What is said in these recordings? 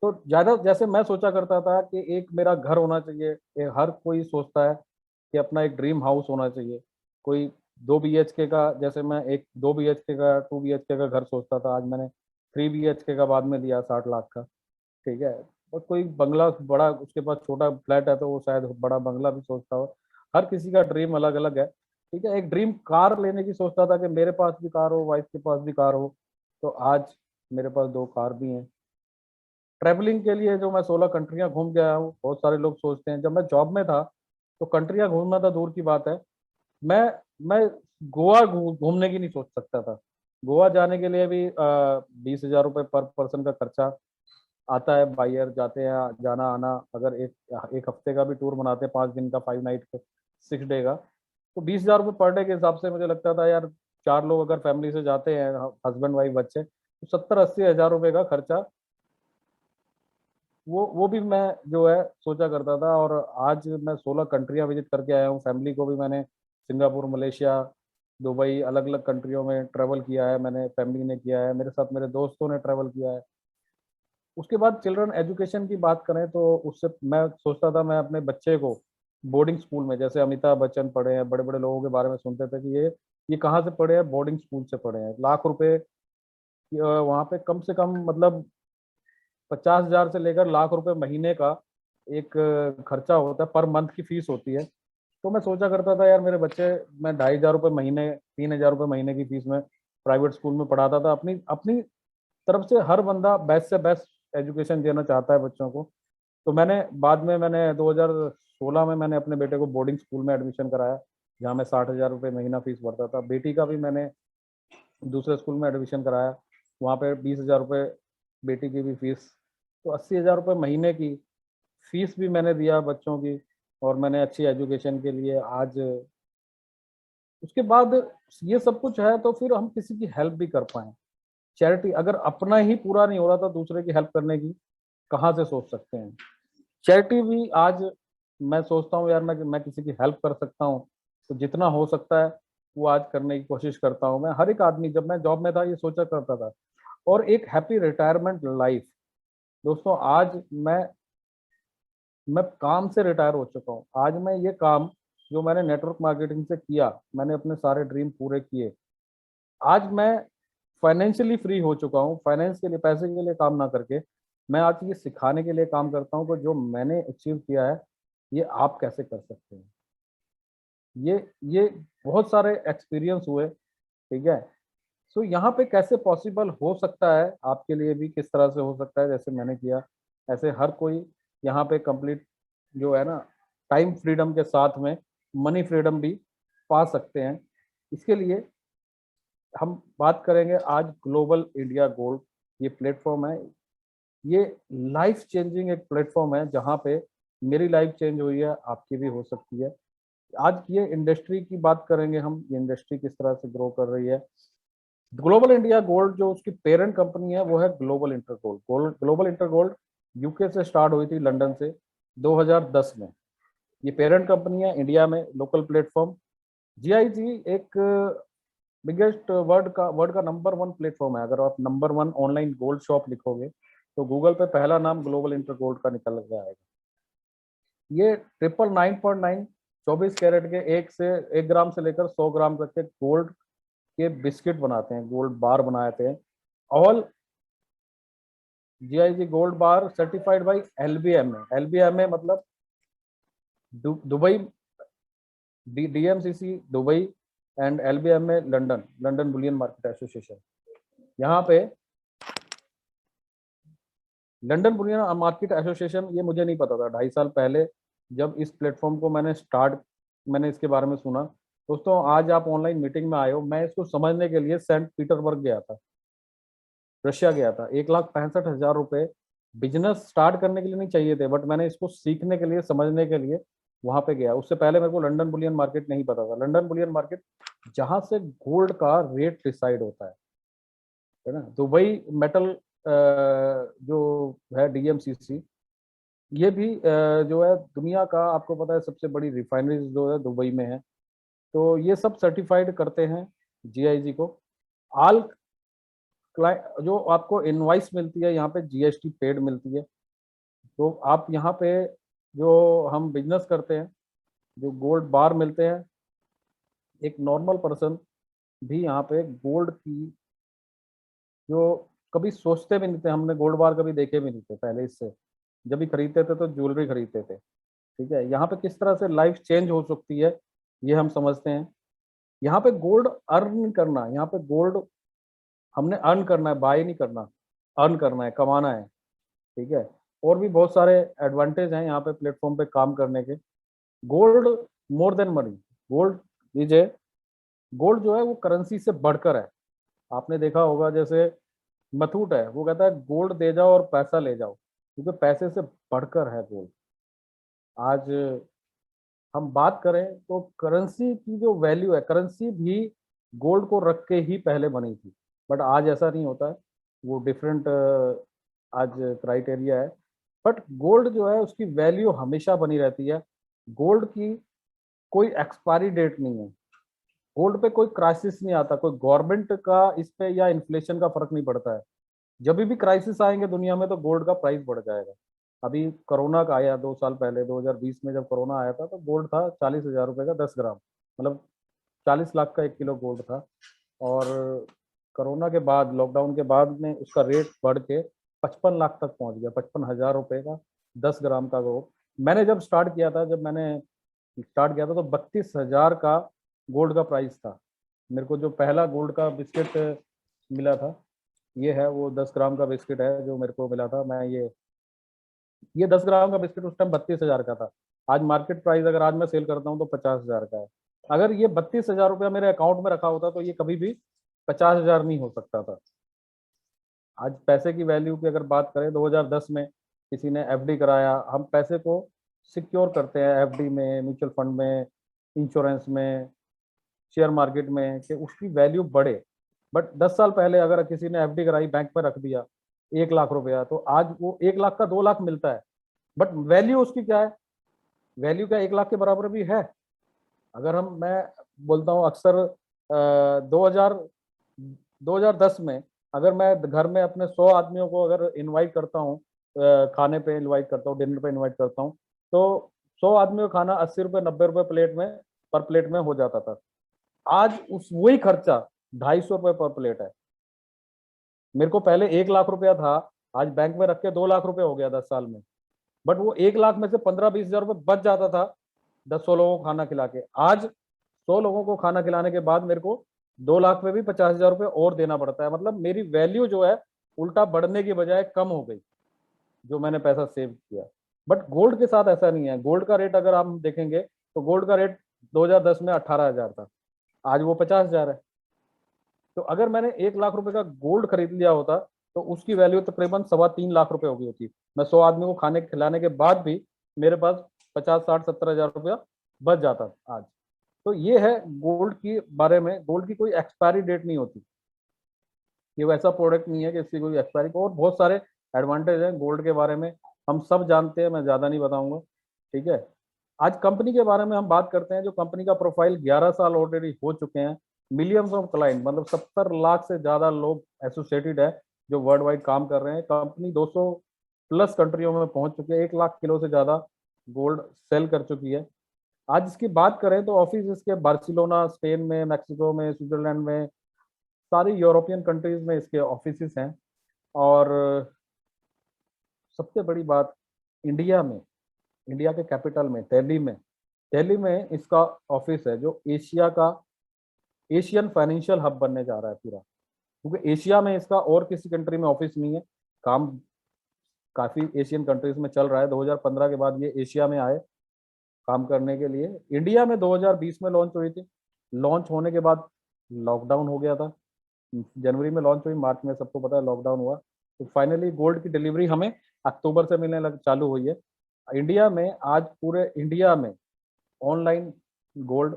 तो ज्यादा जैसे मैं सोचा करता था कि एक मेरा घर होना चाहिए, हर कोई सोचता है कि अपना एक ड्रीम हाउस होना चाहिए। कोई 2 BHK का, जैसे मैं एक 2 BHK का 2 BHK का घर सोचता था, आज मैंने 3 BHK का बाद में लिया 60 लाख का। ठीक है। और कोई बंगला बड़ा, उसके पास छोटा फ्लैट है तो वो शायद बड़ा बंगला भी सोचता हो। हर किसी का ड्रीम अलग अलग है। ठीक है। एक ड्रीम कार लेने की सोचता था कि मेरे पास भी कार हो, वाइफ के पास भी कार हो। तो आज मेरे पास 2 कार भी हैं। ट्रैवलिंग के लिए जो मैं 16 कंट्रियां घूम के आया हूँ, बहुत सारे लोग सोचते हैं, जब मैं जॉब में था तो कंट्रियां घूमना तो दूर की बात है। मैं मैं गोवा घूमने की नहीं सोच सकता था। गोवा जाने के लिए भी 20,000 रुपये पर पर्सन का खर्चा आता है। बाई एयर जाते हैं, जाना आना। अगर एक एक हफ्ते का भी टूर बनाते हैं, 5 दिन का, 5 नाइट का, 6 डे का, तो 20,000 रुपये पर डे के हिसाब से मुझे लगता था यार, 4 लोग अगर फैमिली से जाते हैं, हस्बैंड वाइफ बच्चे, तो 70-80 हज़ार रुपये का खर्चा, वो भी मैं जो है सोचा करता था। और आज मैं 16 कंट्रियां विजिट करके आया हूँ। फैमिली को भी मैंने सिंगापुर, मलेशिया, दुबई, अलग अलग कंट्रियों में ट्रैवल किया है। मैंने, फैमिली ने किया है, मेरे साथ मेरे दोस्तों ने ट्रैवल किया है। उसके बाद चिल्ड्रन एजुकेशन की बात करें तो उससे मैं सोचता था मैं अपने बच्चे को बोर्डिंग स्कूल में, जैसे अमिताभ बच्चन पढ़े हैं, बड़े बड़े लोगों के बारे में सुनते थे कि ये कहाँ से पढ़े हैं, बोर्डिंग स्कूल से पढ़े हैं। लाख रुपए वहाँ पे कम से कम, मतलब 50,000 से लेकर लाख रुपए महीने का एक खर्चा होता है, पर मंथ की फीस होती है। तो मैं सोचा करता था यार, मेरे बच्चे, मैं 2,500 रुपये महीने, 3,000 रुपये महीने की फीस में प्राइवेट स्कूल में पढ़ाता था। अपनी अपनी तरफ से हर बंदा बेस्ट से बेस्ट एजुकेशन देना चाहता है बच्चों को। तो मैंने बाद में, मैंने 2016 में मैंने अपने बेटे को बोर्डिंग स्कूल में एडमिशन कराया, जहाँ मैं 60,000 रुपये महीना फीस भरता था। बेटी का भी मैंने दूसरे स्कूल में एडमिशन कराया, वहाँ पे 20,000 रुपये बेटी की भी फीस। तो 80,000 रुपये महीने की फीस भी मैंने दिया बच्चों की, और मैंने अच्छी एजुकेशन के लिए आज, उसके बाद ये सब कुछ है तो फिर हम किसी की हेल्प भी कर पाए। चैरिटी, अगर अपना ही पूरा नहीं हो रहा था, दूसरे की हेल्प करने की कहाँ से सोच सकते हैं। चैरिटी भी आज मैं सोचता हूँ यार, मैं किसी की हेल्प कर सकता हूँ तो जितना हो सकता है वो आज करने की कोशिश करता हूँ। मैं हर एक आदमी, जब मैं जॉब में था ये सोचा करता था। और एक हैप्पी रिटायरमेंट लाइफ, दोस्तों, आज मैं काम से रिटायर हो चुका हूँ। आज मैं ये काम जो मैंने नेटवर्क मार्केटिंग से किया, मैंने अपने सारे ड्रीम पूरे किए। आज मैं फाइनेंशियली फ्री हो चुका हूँ। फाइनेंस के लिए, पैसे के लिए काम ना करके, मैं आज ये सिखाने के लिए काम करता हूँ कि जो मैंने अचीव किया है ये आप कैसे कर सकते हैं। ये ये बहुत सारे एक्सपीरियंस हुए। ठीक है। सो यहाँ पे कैसे पॉसिबल हो सकता है आपके लिए भी, किस तरह से हो सकता है, जैसे मैंने किया ऐसे हर कोई यहाँ पे कंप्लीट जो है ना, टाइम फ्रीडम के साथ में मनी फ्रीडम भी पा सकते हैं। इसके लिए हम बात करेंगे आज ग्लोबल इंडिया गोल्ड। ये प्लेटफॉर्म है, ये लाइफ चेंजिंग एक प्लेटफॉर्म है, जहाँ पे मेरी लाइफ चेंज हुई है, आपकी भी हो सकती है। आज ये इंडस्ट्री की बात करेंगे हम, ये इंडस्ट्री किस तरह से ग्रो कर रही है। ग्लोबल इंडिया गोल्ड जो उसकी पेरेंट कंपनी है वो है global inter gold. Global inter gold UK से स्टार्ट हुई थी, लंदन से, 2010 में। ये पेरेंट कंपनी है इंडिया में, लोकल प्लेटफॉर्म। जीआईजी एक बिगेस्ट वर्ल्ड का नंबर 1 प्लेटफॉर्म है। अगर आप नंबर 1 ऑनलाइन गोल्ड शॉप लिखोगे तो गूगल पे पहला नाम ग्लोबल इंटर गोल्ड का निकल के आएगा। ये 999.9 24 कैरेट के, 1 ग्राम से लेकर 100 ग्राम तक के गोल्ड के बिस्किट बनाते हैं, गोल्ड बार बनाते हैं। All GIG gold bar certified by LBMA. LBMA मतलब Dubai, DMCC Dubai, and LBMA London, London bullion market association. यहाँ पे लंदन बुलियन मार्केट एसोसिएशन, ये मुझे नहीं पता था 2.5 साल पहले जब इस प्लेटफॉर्म को मैंने इसके बारे में सुना। दोस्तों, आज आप ऑनलाइन मीटिंग में आए हो, मैं इसको समझने के लिए सेंट पीटरबर्ग गया था, रशिया गया था। 1,65,000 रुपये बिजनेस स्टार्ट करने के लिए नहीं चाहिए थे, बट मैंने इसको सीखने के लिए, समझने के लिए वहां पे गया। उससे पहले मेरे को लंदन बुलियन मार्केट नहीं पता था। लंदन बुलियन मार्केट जहां से गोल्ड का रेट डिसाइड होता है ना। दुबई मेटल जो है डीएमसीसी, ये भी जो है दुनिया का, आपको पता है, सबसे बड़ी रिफाइनरी जो है दुबई में है। तो ये सब सर्टिफाइड करते हैं जीआईजी को। आल जो आपको इनवॉइस मिलती है यहाँ पे जीएसटी पेड मिलती है। तो आप यहाँ पे जो हम बिजनेस करते हैं, जो गोल्ड बार मिलते हैं, एक नॉर्मल पर्सन भी यहाँ पे गोल्ड की, जो कभी सोचते भी नहीं थे, हमने गोल्ड बार कभी देखे भी नहीं थे पहले, इससे जब भी खरीदते थे तो ज्वेलरी खरीदते थे। ठीक है, यहाँ पे किस तरह से लाइफ चेंज हो सकती है ये हम समझते हैं। यहाँ पे गोल्ड अर्न करना, यहाँ पे गोल्ड हमने अर्न करना है, बाय नहीं करना, अर्न करना है, कमाना है। ठीक है, और भी बहुत सारे एडवांटेज हैं यहाँ पे प्लेटफॉर्म पे काम करने के। Gold more than money, gold लीजिए, गोल्ड जो है वो करेंसी से बढ़कर है। आपने देखा होगा, जैसे मथुट है, वो कहता है गोल्ड दे जाओ और पैसा ले जाओ, क्योंकि पैसे से बढ़कर है गोल्ड। आज हम बात करें तो करेंसी की जो वैल्यू है, करेंसी भी गोल्ड को रख के ही पहले बनी थी, बट आज ऐसा नहीं होता है, वो डिफरेंट आज क्राइटेरिया है। बट गोल्ड जो है उसकी वैल्यू हमेशा बनी रहती है। गोल्ड की कोई एक्सपायरी डेट नहीं है, गोल्ड पे कोई क्राइसिस नहीं आता, कोई गवर्नमेंट का इस पे या इन्फ्लेशन का फर्क नहीं पड़ता है। जब भी क्राइसिस आएंगे दुनिया में तो गोल्ड का प्राइस बढ़ जाएगा। अभी कोरोना का आया 2 साल पहले, 2020 में जब कोरोना आया था तो गोल्ड था 40,000 रुपये का 10 ग्राम, मतलब 40 लाख का 1 किलो गोल्ड था। और कोरोना के बाद, लॉकडाउन के बाद में उसका रेट बढ़ के 55 लाख तक पहुंच गया, 55,000 रुपये का 10 ग्राम का गोल्ड। मैंने जब स्टार्ट किया था, जब मैंने स्टार्ट किया था तो 32,000 का गोल्ड का प्राइस था। मेरे को जो पहला गोल्ड का बिस्किट मिला था, ये है वो 10 ग्राम का बिस्किट है जो मेरे को मिला था। मैं ये 10 ग्राम का बिस्किट उस टाइम 32,000 का था। आज मार्केट प्राइस अगर आज मैं सेल करता हूँ तो 50,000 का है। अगर ये 32,000 रुपया मेरे अकाउंट में रखा होता तो ये कभी भी 50,000 नहीं हो सकता था। आज पैसे की वैल्यू की अगर बात करें, 2010 में किसी ने एफडी कराया, हम पैसे को सिक्योर करते हैं एफडी में, म्यूचुअल फंड में, इंश्योरेंस में, शेयर मार्केट में, कि उसकी वैल्यू बढ़े। बट 10 साल पहले अगर किसी ने एफडी कराई, बैंक में रख दिया 1 लाख रुपया, तो आज वो 1 लाख का 2 लाख मिलता है। बट वैल्यू उसकी क्या है? वैल्यू क्या 1 लाख के बराबर भी है? अगर मैं बोलता हूँ अक्सर, 2010 में अगर मैं घर में अपने 100 आदमियों को अगर इनवाइट करता हूँ, खाने पे इनवाइट करता हूँ, डिनर पे इनवाइट करता हूँ, तो 100 आदमियों का खाना 80 रुपये 90 रुपये प्लेट में, पर प्लेट में हो जाता था। आज उस वही खर्चा 250 रुपये पर प्लेट है। मेरे को पहले 1 लाख रुपया था, आज बैंक में रख के 2 लाख रुपये हो गया 10 साल में। बट वो 1 लाख में से 15-20 हजार रुपये बच जाता था 10-100 लोगों को खाना खिला के। आज 100 लोगों को खाना खिलाने के बाद मेरे को 2 लाख में भी 50,000 रुपये और देना पड़ता है। मतलब मेरी वैल्यू जो है उल्टा बढ़ने की बजाय कम हो गई, जो मैंने पैसा सेव किया। बट गोल्ड के साथ ऐसा नहीं है। गोल्ड का रेट अगर हम देखेंगे तो गोल्ड का रेट 2010 में 18,000 था, आज वो 50,000 है। तो अगर मैंने 1 लाख रुपए का गोल्ड खरीद लिया होता तो उसकी वैल्यू तकरीबन 3.25 लाख रुपए हो गई होती। मैं 100 आदमी को खाने खिलाने के बाद भी मेरे पास 50-60-70 हजार रुपया बच जाता आज। तो ये है गोल्ड की बारे में। गोल्ड की कोई एक्सपायरी डेट नहीं होती, ये वैसा प्रोडक्ट नहीं है कि इसकी कोई एक्सपायरी। और बहुत सारे एडवांटेज हैं गोल्ड के बारे में, हम सब जानते हैं, मैं ज़्यादा नहीं बताऊंगा। ठीक है, आज कंपनी के बारे में हम बात करते हैं। जो कंपनी का प्रोफाइल 11 साल ऑलरेडी हो चुके हैं, मिलियंस ऑफ क्लाइंट, मतलब 70 लाख से ज़्यादा लोग एसोसिएटेड है जो वर्ल्ड वाइड काम कर रहे हैं। कंपनी 200 प्लस कंट्रियों में पहुंच चुकी है, 1 लाख किलो से ज़्यादा गोल्ड सेल कर चुकी है। आज इसकी बात करें तो ऑफिस इसके बार्सिलोना, स्पेन में, मैक्सिको में, स्विट्जरलैंड में, सारी यूरोपियन कंट्रीज में इसके ऑफिस हैं। और सबसे बड़ी बात, इंडिया में, इंडिया के कैपिटल में, दिल्ली में इसका ऑफिस है, जो एशिया का, एशियन फाइनेंशियल हब बनने जा रहा है पूरा। क्योंकि एशिया में इसका और किसी कंट्री में ऑफिस नहीं है। काम काफ़ी एशियन कंट्रीज में चल रहा है। 2015 के बाद ये एशिया में आए काम करने के लिए। इंडिया में 2020 में लॉन्च हुई थी। लॉन्च होने के बाद लॉकडाउन हो गया था। जनवरी में लॉन्च हुई, मार्च में सबको पता है लॉकडाउन हुआ। तो फाइनली गोल्ड की डिलीवरी हमें अक्टूबर से मिलने लग चालू हुई है। इंडिया में आज पूरे इंडिया में ऑनलाइन गोल्ड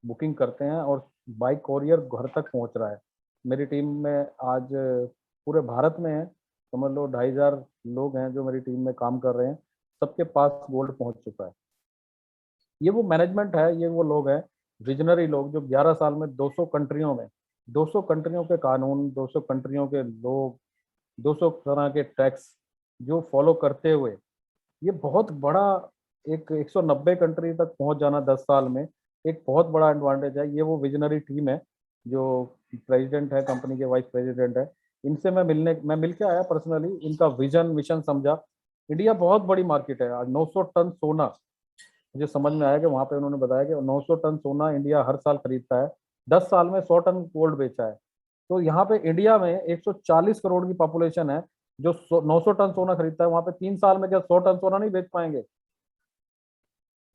बुकिंग करते हैं और बाई कोरियर घर तक पहुंच रहा है। मेरी टीम में आज पूरे भारत में है, समझ लो 2,500 लोग हैं जो मेरी टीम में काम कर रहे हैं। सबके पास गोल्ड पहुंच चुका है। ये वो मैनेजमेंट है, ये वो लोग हैं, विजनरी लोग, जो 11 साल में 200 कंट्रियों में 200 कंट्रियों के कानून, 200 कंट्रियों के लोग, 200 तरह के टैक्स जो फॉलो करते हुए ये बहुत बड़ा एक 190 कंट्री तक पहुंच जाना 10 साल में एक बहुत बड़ा एडवांटेज है। ये वो विजनरी टीम है जो प्रेसिडेंट है, कंपनी के वाइस प्रेसिडेंट है, इनसे मैं मिल के आया पर्सनली, इनका विजन मिशन समझा। इंडिया बहुत बड़ी मार्केट है। आज 900 टन सोना, मुझे समझ में आया कि वहां पे उन्होंने बताया कि 900 टन सोना इंडिया हर साल खरीदता है। 10 साल में 100 टन गोल्ड बेचा है। तो यहाँ पे इंडिया में 140 करोड़ की पॉपुलेशन है जो 900 टन सोना खरीदता है। वहां पे 3 साल में क्या 100 टन सोना नहीं बेच पाएंगे?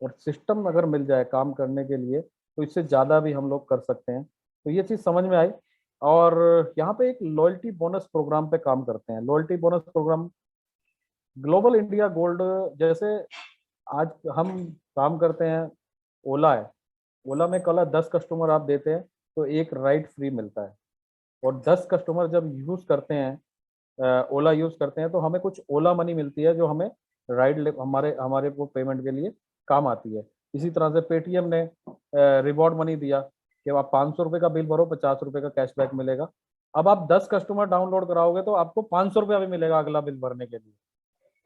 और सिस्टम अगर मिल जाए काम करने के लिए तो इससे ज़्यादा भी हम लोग कर सकते हैं। तो ये चीज़ समझ में आई। और यहाँ पे एक लॉयल्टी बोनस प्रोग्राम पे काम करते हैं। Loyalty bonus program global India gold, जैसे आज हम काम करते हैं, ओला है, ओला में कल 10 कस्टमर आप देते हैं तो एक राइड फ्री मिलता है। और 10 कस्टमर जब यूज़ करते हैं, ओला यूज़ करते हैं, तो हमें कुछ ओला मनी मिलती है जो हमें हमारे हमारे को पेमेंट के लिए काम आती है। इसी तरह से पेटीएम ने रिवॉर्ड मनी दिया कि आप 500 रुपये का बिल भरो, 50 रुपये का कैशबैक मिलेगा। अब आप 10 कस्टमर डाउनलोड कराओगे तो आपको 500 रुपया भी मिलेगा अगला बिल भरने के लिए।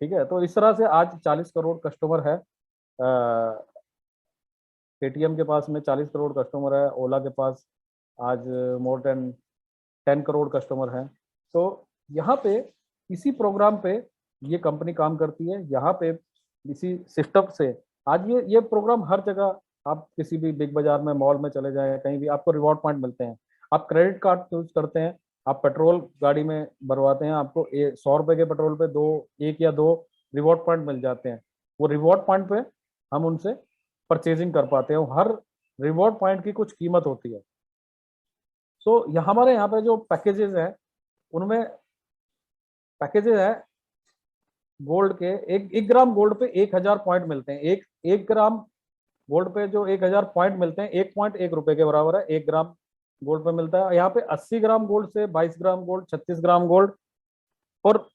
ठीक है, तो इस तरह से आज 40 करोड़ कस्टमर है। पेटीएम के पास में 40 करोड़ कस्टमर है, ओला के पास आज मोर देन 10 करोड़ कस्टमर हैं। तो यहाँ पे इसी प्रोग्राम पे ये कंपनी काम करती है। यहाँ पे इसी सिस्टम से आज ये प्रोग्राम हर जगह, आप किसी भी बिग बाजार में, मॉल में चले जाएं, कहीं भी आपको रिवॉर्ड पॉइंट मिलते हैं। आप क्रेडिट कार्ड यूज करते हैं, आप पेट्रोल गाड़ी में भरवाते हैं, आपको 100 रुपए के पेट्रोल पे एक या दो रिवॉर्ड पॉइंट मिल जाते हैं। वो रिवॉर्ड पॉइंट पे हम उनसे परचेजिंग कर पाते हैं। हर रिवॉर्ड पॉइंट की कुछ कीमत होती है। सो हमारे यहाँ पे जो पैकेजेस हैं उनमें पैकेजेस है गोल्ड के, एक ग्राम गोल्ड पे 1000 पॉइंट मिलते हैं। एक ग्राम गोल्ड पे जो 1000 पॉइंट मिलते हैं, 1.1 रुपए के बराबर है, 1 ग्राम गोल्ड पे मिलता है। यहाँ पे 80 ग्राम गोल्ड से 22 ग्राम गोल्ड, 36 ग्राम गोल्ड, और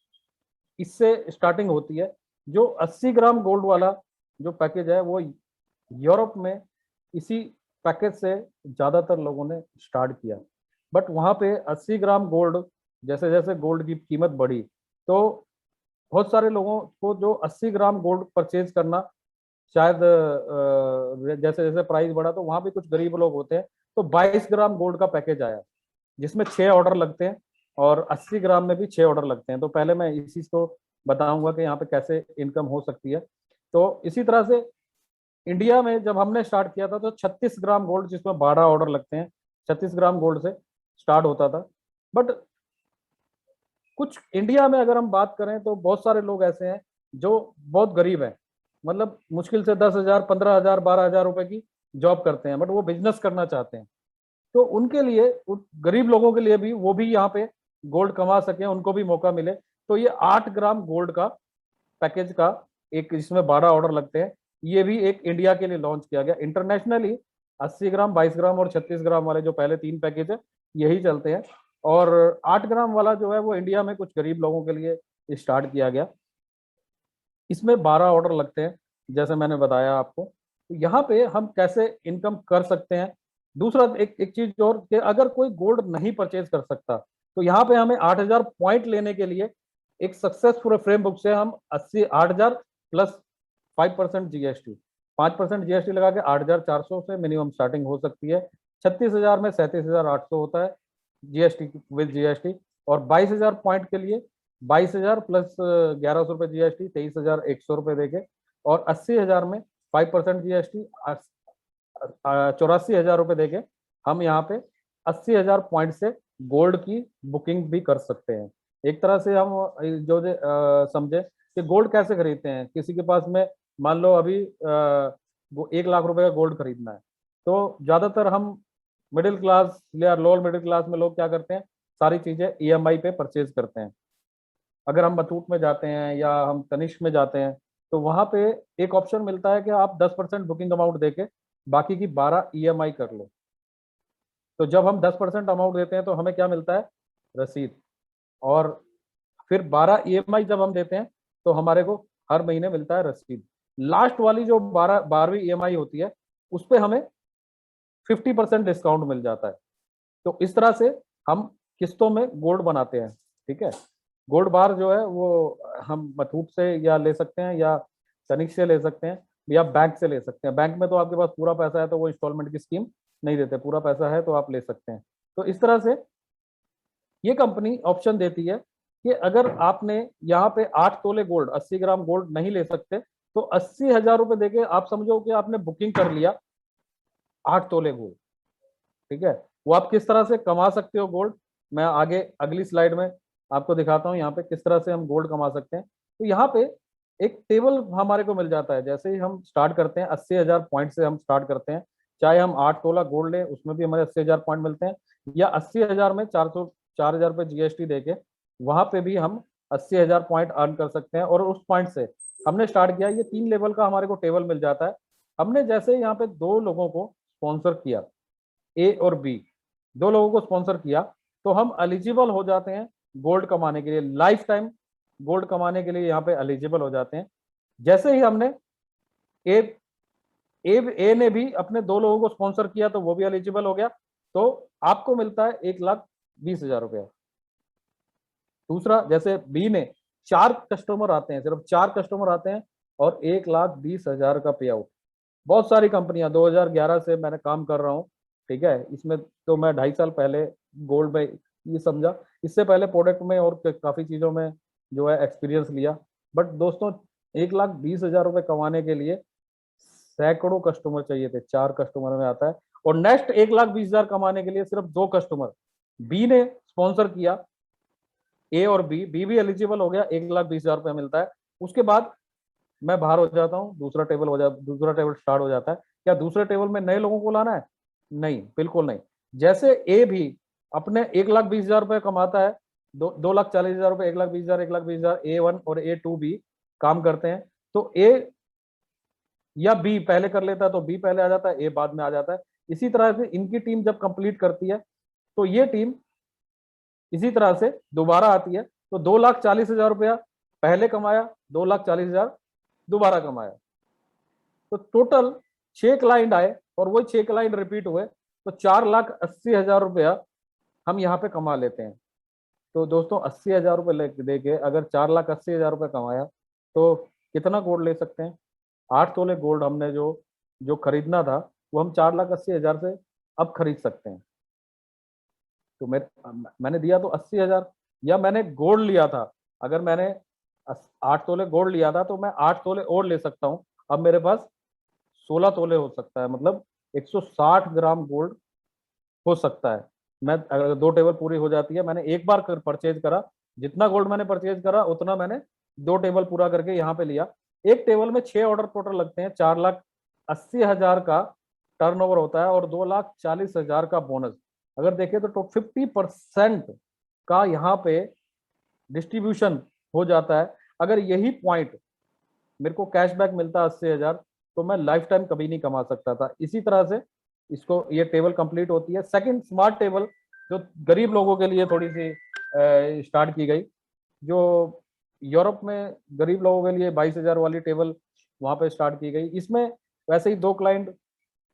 इससे स्टार्टिंग होती है। जो 80 ग्राम गोल्ड वाला जो पैकेज है वो यूरोप में इसी पैकेज से ज्यादातर लोगों ने स्टार्ट किया। बट वहां पे 80 ग्राम गोल्ड, जैसे जैसे गोल्ड की कीमत बढ़ी तो बहुत सारे लोगों को जो 80 ग्राम गोल्ड परचेज करना, शायद जैसे जैसे प्राइस बढ़ा तो वहां भी कुछ गरीब लोग होते हैं, तो 22 ग्राम गोल्ड का पैकेज आया जिसमें 6 ऑर्डर लगते हैं और 80 ग्राम में भी 6 ऑर्डर लगते हैं। तो पहले मैं इसी को बताऊंगा कि यहाँ पे कैसे इनकम हो सकती है। तो इसी तरह से इंडिया में जब हमने स्टार्ट किया था तो 36 ग्राम गोल्ड, जिसमें 12 ऑर्डर लगते हैं, 36 ग्राम गोल्ड से स्टार्ट होता था। बट कुछ इंडिया में अगर हम बात करें तो बहुत सारे लोग ऐसे हैं जो बहुत गरीब हैं, मतलब मुश्किल से 10,000, 15,000, 12,000 रुपए की जॉब करते हैं, बट वो बिजनेस करना चाहते हैं। तो उनके लिए, गरीब लोगों के लिए भी, वो भी यहाँ पे गोल्ड कमा सके, उनको भी मौका मिले। तो ये 8 ग्राम गोल्ड का पैकेज का एक, जिसमें 12 ऑर्डर लगते हैं, ये भी एक इंडिया के लिए लॉन्च किया गया। इंटरनेशनली 80 ग्राम, 22 ग्राम और 36 ग्राम वाले जो पहले 3 पैकेज है यही चलते हैं। और 8 ग्राम वाला जो है वो इंडिया में कुछ गरीब लोगों के लिए स्टार्ट किया गया। इसमें 12 ऑर्डर लगते हैं जैसे मैंने बताया आपको। तो यहाँ पे हम कैसे इनकम कर सकते हैं। दूसरा एक चीज और कि अगर कोई गोल्ड नहीं परचेज कर सकता तो यहाँ पे हमें 8,000 पॉइंट लेने के लिए एक सक्सेसफुल फ्रेम बुक से हम 8,000 प्लस 5% जीएसटी, 5% जीएसटी लगा के 8,400 से मिनिमम स्टार्टिंग हो सकती है। 36,000 में 37,800 होता है जीएसटी विद जीएसटी। और 22,000 पॉइंट के लिए 22,000 प्लस 1,100 रुपये जीएसटी, 23,100 रुपये देके, और 80,000 में 5% जीएसटी, 84,000 रुपये देके हम यहाँ पे 80,000 पॉइंट से गोल्ड की बुकिंग भी कर सकते हैं। एक तरह से हम जो समझे कि गोल्ड कैसे खरीदते हैं। किसी के पास में मान लो अभी 1 लाख रुपए का गोल्ड खरीदना है, तो ज्यादातर हम मिडिल क्लास या लोअर मिडिल क्लास में लोग क्या करते हैं, सारी चीजें ईएमआई पे परचेज करते हैं। अगर हम बतूट में जाते हैं या हम तनिष्क में जाते हैं तो वहां पे एक ऑप्शन मिलता है कि आप 10% बुकिंग अमाउंट देके बाकी की 12 ईएमआई कर लो। तो जब हम 10% अमाउंट देते हैं तो हमें क्या मिलता है, रसीद। और फिर 12 ईएमआई जब हम देते हैं तो हमारे को हर महीने मिलता है रसीद। लास्ट वाली जो 12वीं ईएमआई होती है उस पर हमें 50% डिस्काउंट मिल जाता है। तो इस तरह से हम किस्तों में गोल्ड बनाते हैं। ठीक है, गोल्ड बार जो है वो हम मथूट से या ले सकते हैं, या तनिक से ले सकते हैं, या बैंक से ले सकते हैं। बैंक में तो आपके पास पूरा पैसा है तो वो इंस्टॉलमेंट की स्कीम नहीं देते, पूरा पैसा है तो आप ले सकते हैं। तो इस तरह से ये कंपनी ऑप्शन देती है कि अगर आपने यहाँ पे 8 तोले गोल्ड, 80 ग्राम गोल्ड नहीं ले सकते, तो 80,000 रुपए देके आप समझो कि आपने बुकिंग कर लिया 8 तोले गोल्ड। ठीक है, वो आप किस तरह से कमा सकते हो गोल्ड, मैं आगे अगली स्लाइड में आपको दिखाता हूँ यहाँ पे किस तरह से हम गोल्ड कमा सकते हैं। तो यहाँ पे एक टेबल हमारे को मिल जाता है। जैसे ही हम स्टार्ट करते हैं 80,000 पॉइंट से हम स्टार्ट करते हैं, चाहे हम 8 तोला गोल्ड लें उसमें भी हमारे 80,000 पॉइंट मिलते हैं, या 80,000 में 4,000 रुपये जीएसटी देके वहां पे भी हम 80,000 पॉइंट अर्न कर सकते हैं। और उस पॉइंट से हमने स्टार्ट किया, ये 3 लेवल का हमारे को टेबल मिल जाता है। हमने जैसे यहाँ पे 2 लोगों को स्पॉन्सर किया, ए और बी, 2 लोगों को स्पॉन्सर किया, तो हम एलिजिबल हो जाते हैं गोल्ड कमाने के लिए, लाइफ टाइम गोल्ड कमाने के लिए यहाँ पे एलिजिबल हो जाते हैं। जैसे ही हमने ए ए ए ने भी अपने 2 लोगों को स्पॉन्सर किया तो वो भी एलिजिबल हो गया, तो आपको मिलता है 1,20,000 रुपया। दूसरा, जैसे बी ने 4 कस्टमर आते हैं, सिर्फ 4 कस्टमर आते हैं और 1,20,000 का पे आउट। बहुत सारी कंपनियां, 2011 से मैंने काम कर रहा हूँ। ठीक है, इसमें तो मैं 2.5 साल पहले गोल्ड में ये समझा, इससे पहले प्रोडक्ट में और काफी चीजों में जो है एक्सपीरियंस लिया। बट दोस्तों, 1,20,000 रुपए कमाने के लिए सैकड़ों कस्टमर चाहिए थे, 4 कस्टमर में आता है। और नेक्स्ट 1,20,000 कमाने के लिए सिर्फ 2 कस्टमर, बी ने स्पॉन्सर किया, ए और बी, बी भी एलिजिबल हो गया, 1,20,000 रुपया मिलता है। उसके बाद मैं बाहर हो जाता हूँ, दूसरा टेबल स्टार्ट हो जाता है। क्या दूसरे टेबल में नए लोगों को लाना है? नहीं, बिल्कुल नहीं। जैसे ए भी अपने 1,20,000 रुपये कमाता है, 2,40,000 रुपये, 1,20,000, 1,20,000, A1 और A2 भी काम करते हैं, तो ए या बी पहले कर लेता है तो बी पहले आ जाता है, ए बाद में आ जाता है। इसी तरह से इनकी टीम जब कंप्लीट करती है तो ये टीम इसी तरह से दोबारा आती है। तो 2,40,000 रुपया पहले कमाया, 2,40,000 दोबारा कमाया, तो टोटल 6 क्लाइंट आए और वही 6 क्लाइंट रिपीट हुए, तो 4,80,000 रुपया हम यहाँ पे कमा लेते हैं। तो दोस्तों, 80,000 रुपये दे के अगर 4,80,000 रुपये कमाया तो कितना गोल्ड ले सकते हैं? 8 तोले गोल्ड हमने जो जो खरीदना था वो हम 4,80,000 से अब खरीद सकते हैं। तो मैंने दिया तो 80,000, या मैंने गोल्ड लिया था, अगर मैंने 8 तोले गोल्ड लिया था तो मैं 8 तोले और ले सकता हूँ। अब मेरे पास 16 तोले हो सकता है, मतलब 160 ग्राम गोल्ड हो सकता है। मैं अगर 2 टेबल पूरी हो जाती है, मैंने एक बार परचेज करा, जितना गोल्ड मैंने परचेज करा उतना मैंने 2 टेबल पूरा करके यहाँ पे लिया। एक टेबल में 6 ऑर्डर टोटल लगते हैं, 4,80,000 का टर्नओवर होता है और 2,40,000 का बोनस। अगर देखें तो 50% का यहाँ पे डिस्ट्रीब्यूशन हो जाता है। अगर यही पॉइंट मेरे को कैशबैक मिलता 80,000 तो मैं लाइफ टाइम कभी नहीं कमा सकता था। इसी तरह से इसको ये टेबल कंप्लीट होती है। सेकंड स्मार्ट टेबल जो गरीब लोगों के लिए थोड़ी सी स्टार्ट की गई, जो यूरोप में गरीब लोगों के लिए 22,000 वाली टेबल वहां पे स्टार्ट की गई। इसमें वैसे ही 2 क्लाइंट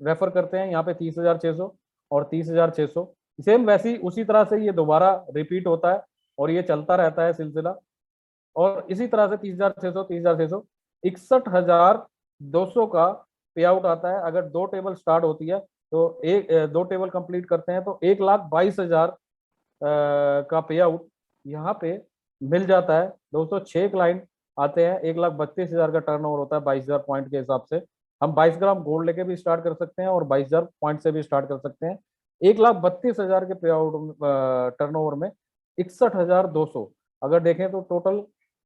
रेफर करते हैं, यहाँ पे 30,600 और 30,600, सेम वैसी उसी तरह से ये दोबारा रिपीट होता है और ये चलता रहता है सिलसिला। और इसी तरह से 30,600, 30,600, 61,200 का पे आउट आता है। अगर 2 टेबल स्टार्ट होती है तो 2 टेबल कंप्लीट करते हैं तो 1,22,000 का पे आउट यहाँ पे मिल जाता है। दोस्तों, 6 क्लाइंट आते हैं, 1,32,000 का टर्नओवर होता है 22,000 पॉइंट के हिसाब से। हम 22 ग्राम गोल्ड लेके भी स्टार्ट कर सकते हैं और 22,000 पॉइंट से भी स्टार्ट कर सकते हैं। 1,32,000 के पे आउट टर्नओवर में 61,200, अगर देखें तो टोटल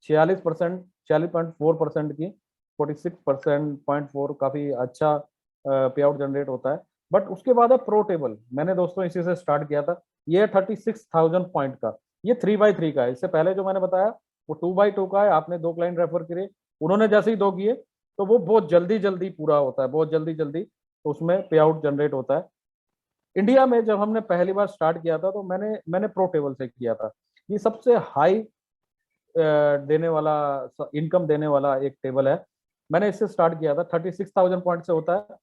46%, 40.4% की 46.4 काफी अच्छा पे आउट जनरेट होता है। बट उसके बाद है प्रो टेबल, मैंने दोस्तों इसी से स्टार्ट किया था। ये 36,000 पॉइंट का, ये 3x3 का है। इससे पहले जो मैंने बताया वो 2x2 का है। आपने 2 क्लाइंट रेफर करे, उन्होंने जैसे ही 2 किए तो वो बहुत जल्दी जल्दी पूरा होता है, बहुत जल्दी जल्दी उसमें पे आउट जनरेट होता है। इंडिया में जब हमने पहली बार स्टार्ट किया था तो मैंने मैंने प्रो टेबल से किया था। ये सबसे हाई देने वाला, इनकम देने वाला एक टेबल है। मैंने इससे स्टार्ट किया था, 36,000 पॉइंट से होता है।